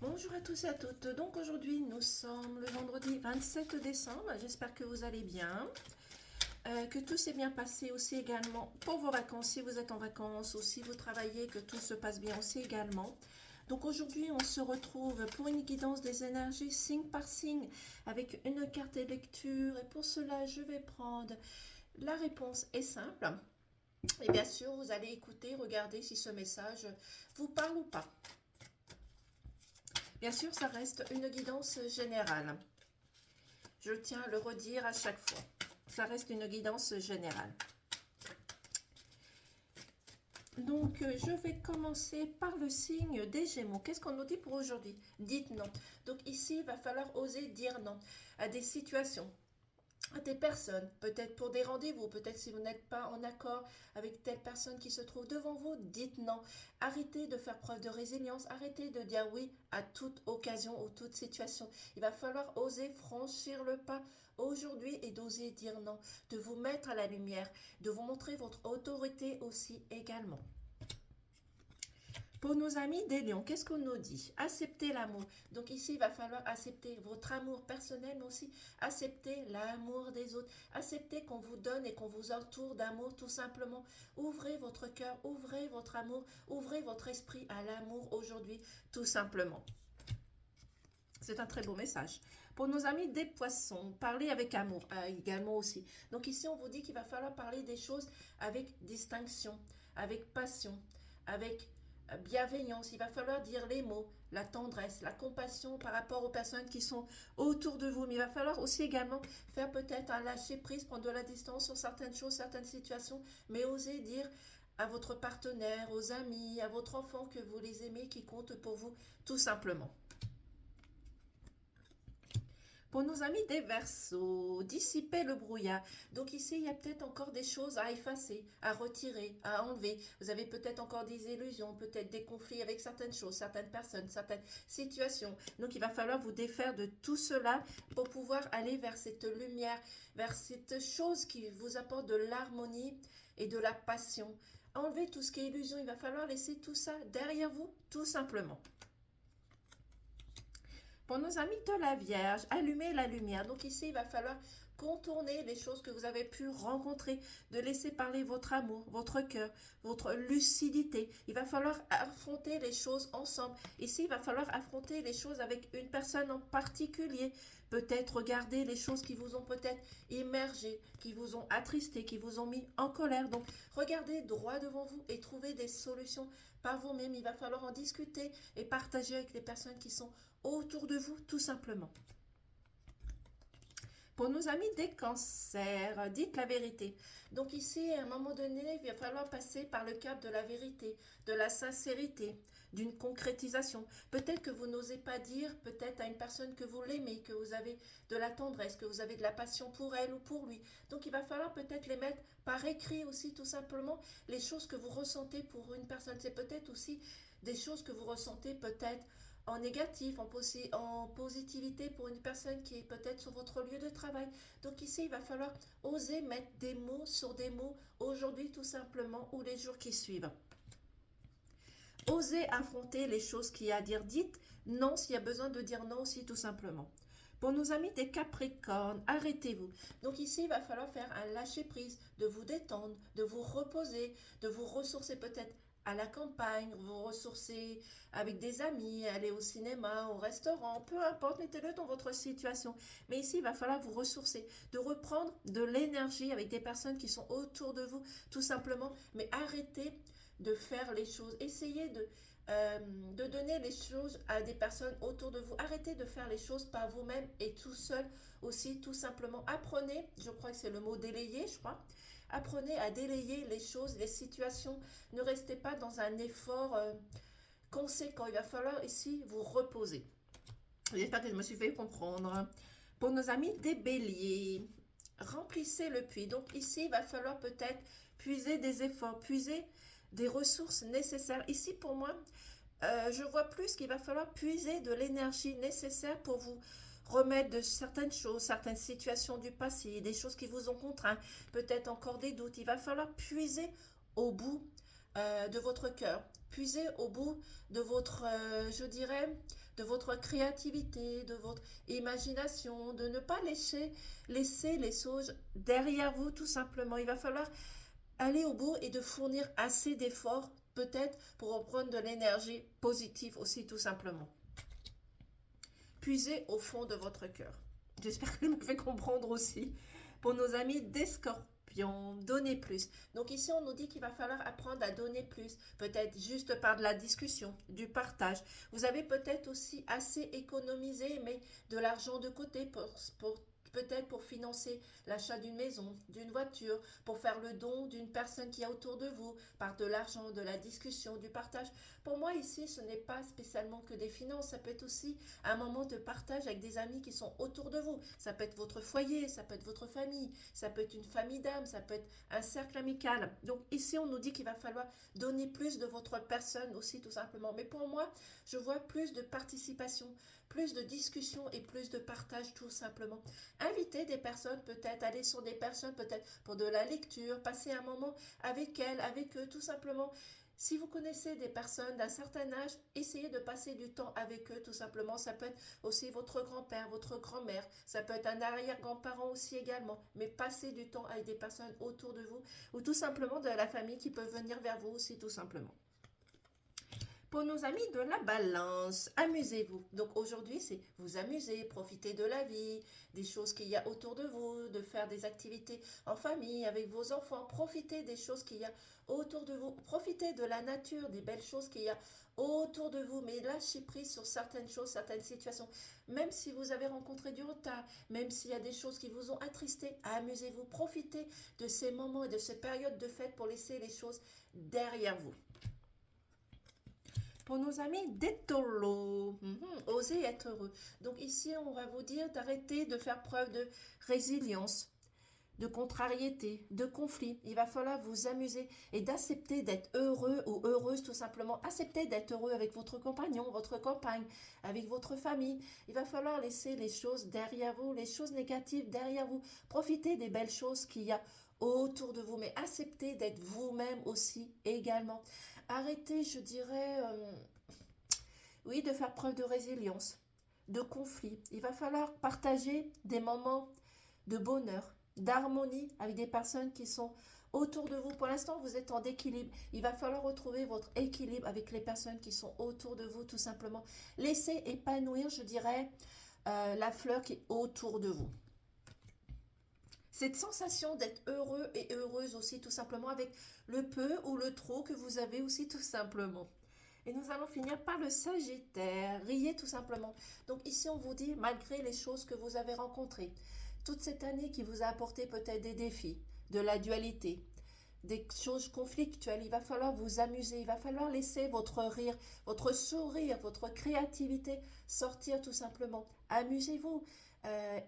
Bonjour à tous et à toutes. Donc aujourd'hui nous sommes le vendredi 27 décembre. J'espère que vous allez bien, que tout s'est bien passé aussi également pour vos vacances si vous êtes en vacances ou si vous travaillez, que tout se passe bien aussi également. Donc aujourd'hui on se retrouve pour une guidance des énergies signe par signe avec une carte de lecture et pour cela je vais prendre la réponse est simple. Et bien sûr vous allez écouter, regarder si ce message vous parle ou pas. Bien sûr, ça reste une guidance générale. Je tiens à le redire à chaque fois. Ça reste une guidance générale. Donc, je vais commencer par le signe des Gémeaux. Qu'est-ce qu'on nous dit pour aujourd'hui? Dites non. Donc ici, il va falloir oser dire non à des situations, à des personnes, peut-être pour des rendez-vous, peut-être si vous n'êtes pas en accord avec telle personne qui se trouve devant vous, dites non. Arrêtez de faire preuve de résilience, arrêtez de dire oui à toute occasion ou toute situation. Il va falloir oser franchir le pas aujourd'hui et d'oser dire non, de vous mettre à la lumière, de vous montrer votre autorité aussi également. Pour nos amis des lions, qu'est-ce qu'on nous dit? Accepter l'amour. Donc ici, il va falloir accepter votre amour personnel, mais aussi accepter l'amour des autres. Accepter qu'on vous donne et qu'on vous entoure d'amour tout simplement. Ouvrez votre cœur, ouvrez votre amour, ouvrez votre esprit à l'amour aujourd'hui tout simplement. C'est un très beau message. Pour nos amis des poissons, parlez avec amour également aussi. Donc ici, on vous dit qu'il va falloir parler des choses avec distinction, avec passion, avec bienveillance. Il va falloir dire les mots, la tendresse, la compassion par rapport aux personnes qui sont autour de vous. Mais il va falloir aussi également faire peut-être un lâcher prise, prendre de la distance sur certaines choses, certaines situations, mais oser dire à votre partenaire, aux amis, à votre enfant que vous les aimez, qui comptent pour vous tout simplement. Pour nos amis des Verseaux, dissiper le brouillard. Donc ici, il y a peut-être encore des choses à effacer, à retirer, à enlever. Vous avez peut-être encore des illusions, peut-être des conflits avec certaines choses, certaines personnes, certaines situations. Donc il va falloir vous défaire de tout cela pour pouvoir aller vers cette lumière, vers cette chose qui vous apporte de l'harmonie et de la passion. Enlevez tout ce qui est illusion, il va falloir laisser tout ça derrière vous, tout simplement. Pour nos amis de la Vierge, allumez la lumière. Donc ici, il va falloir contourner les choses que vous avez pu rencontrer, de laisser parler votre amour, votre cœur, votre lucidité. Il va falloir affronter les choses ensemble. Ici, il va falloir affronter les choses avec une personne en particulier. Peut-être regarder les choses qui vous ont peut-être immergé, qui vous ont attristé, qui vous ont mis en colère. Donc, regardez droit devant vous et trouvez des solutions par vous-même. Il va falloir en discuter et partager avec les personnes qui sont autour de vous, tout simplement. Pour nos amis des cancers, dites la vérité. Donc ici, à un moment donné, il va falloir passer par le cap de la vérité, de la sincérité, d'une concrétisation. Peut-être que vous n'osez pas dire, peut-être à une personne que vous l'aimez, que vous avez de la tendresse, que vous avez de la passion pour elle ou pour lui. Donc il va falloir peut-être les mettre par écrit aussi, tout simplement, les choses que vous ressentez pour une personne. C'est peut-être aussi des choses que vous ressentez peut-être en négatif, en positivité pour une personne qui est peut-être sur votre lieu de travail. Donc ici, il va falloir oser mettre des mots sur des mots aujourd'hui tout simplement ou les jours qui suivent. Osez affronter les choses qu'il y a à dire. Dites non s'il y a besoin de dire non aussi tout simplement. Pour nos amis des Capricornes, arrêtez-vous. Donc ici, il va falloir faire un lâcher-prise, de vous détendre, de vous reposer, de vous ressourcer peut-être à la campagne, vous ressourcer avec des amis, aller au cinéma, au restaurant, peu importe, mettez-le dans votre situation. Mais ici, il va falloir vous ressourcer, de reprendre de l'énergie avec des personnes qui sont autour de vous, tout simplement. Mais arrêtez de faire les choses. Essayez de donner les choses à des personnes autour de vous. Arrêtez de faire les choses par vous-même et tout seul aussi, tout simplement. Apprenez, je crois que c'est le mot délayer, je crois. Apprenez à délayer les choses, les situations. Ne restez pas dans un effort conséquent. Il va falloir ici vous reposer. J'espère que je me suis fait comprendre. Pour nos amis des béliers, remplissez le puits. Donc ici, il va falloir peut-être puiser des efforts, puiser des ressources nécessaires. Ici, pour moi, je vois plus qu'il va falloir puiser de l'énergie nécessaire pour vous remettre de certaines choses, certaines situations du passé, des choses qui vous ont contraint, peut-être encore des doutes. Il va falloir puiser au bout de votre cœur, Puisez au bout de votre, je dirais, de votre créativité, de votre imagination, de ne pas laisser les choses derrière vous tout simplement. Il va falloir aller au bout et de fournir assez d'efforts peut-être pour reprendre de l'énergie positive aussi tout simplement. Puisez au fond de votre cœur. J'espère que je me fais comprendre aussi. Pour nos amis des scorpions, donnez plus. Donc ici, on nous dit qu'il va falloir apprendre à donner plus. Peut-être juste par de la discussion, du partage. Vous avez peut-être aussi assez économisé, mais de l'argent de côté pour peut-être pour financer l'achat d'une maison, d'une voiture, pour faire le don d'une personne qui est autour de vous, par de l'argent, de la discussion, du partage. Pour moi, ici, ce n'est pas spécialement que des finances, ça peut être aussi un moment de partage avec des amis qui sont autour de vous. Ça peut être votre foyer, ça peut être votre famille, ça peut être une famille d'âmes, ça peut être un cercle amical. Donc ici, on nous dit qu'il va falloir donner plus de votre personne aussi, tout simplement. Mais pour moi, je vois plus de participation, plus de discussion et plus de partage, tout simplement. Invitez des personnes, peut-être, aller sur des personnes, peut-être pour de la lecture, passer un moment avec elles, avec eux, tout simplement. Si vous connaissez des personnes d'un certain âge, essayez de passer du temps avec eux, tout simplement. Ça peut être aussi votre grand-père, votre grand-mère, ça peut être un arrière-grand-parent aussi également. Mais passez du temps avec des personnes autour de vous ou tout simplement de la famille qui peuvent venir vers vous aussi, tout simplement. Pour nos amis de la balance, amusez-vous. Donc aujourd'hui, c'est vous amuser, profiter de la vie, des choses qu'il y a autour de vous, de faire des activités en famille, avec vos enfants. Profitez des choses qu'il y a autour de vous. Profitez de la nature, des belles choses qu'il y a autour de vous. Mais lâchez prise sur certaines choses, certaines situations. Même si vous avez rencontré du retard, même s'il y a des choses qui vous ont attristé, amusez-vous. Profitez de ces moments et de ces périodes de fête pour laisser les choses derrière vous. Pour nos amis des taureaux, osez être heureux. Donc ici, on va vous dire d'arrêter de faire preuve de résilience, de contrariété, de conflit. Il va falloir vous amuser et d'accepter d'être heureux ou heureuse tout simplement. Acceptez d'être heureux avec votre compagnon, votre compagne, avec votre famille. Il va falloir laisser les choses derrière vous, les choses négatives derrière vous. Profitez des belles choses qu'il y a autour de vous, mais acceptez d'être vous-même aussi également. Arrêtez, je dirais, oui, de faire preuve de résilience, de conflit. Il va falloir partager des moments de bonheur, d'harmonie avec des personnes qui sont autour de vous. Pour l'instant, vous êtes en équilibre. Il va falloir retrouver votre équilibre avec les personnes qui sont autour de vous, tout simplement. Laissez épanouir, je dirais, la fleur qui est autour de vous. Cette sensation d'être heureux et heureuse aussi, tout simplement, avec le peu ou le trop que vous avez aussi, tout simplement. Et nous allons finir par le Sagittaire. Riez tout simplement. Donc ici, on vous dit, malgré les choses que vous avez rencontrées, toute cette année qui vous a apporté peut-être des défis, de la dualité, des choses conflictuelles, il va falloir vous amuser, il va falloir laisser votre rire, votre sourire, votre créativité sortir tout simplement. Amusez-vous,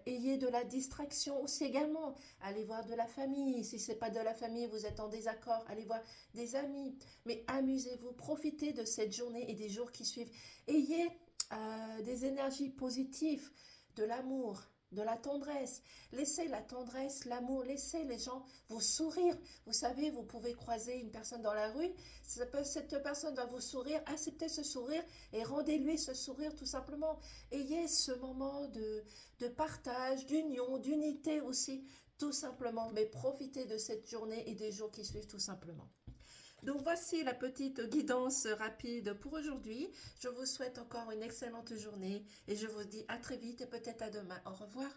ayez de la distraction aussi également. Allez voir de la famille, si ce n'est pas de la famille, vous êtes en désaccord, allez voir des amis. Mais amusez-vous, profitez de cette journée et des jours qui suivent. Ayez des énergies positives, de l'amour, de la tendresse. Laissez la tendresse, l'amour, laissez les gens vous sourire. Vous savez, vous pouvez croiser une personne dans la rue, cette personne va vous sourire, acceptez ce sourire et rendez-lui ce sourire tout simplement. Ayez ce moment de partage, d'union, d'unité aussi, tout simplement. Mais profitez de cette journée et des jours qui suivent tout simplement. Donc voici la petite guidance rapide pour aujourd'hui. Je vous souhaite encore une excellente journée et je vous dis à très vite et peut-être à demain. Au revoir.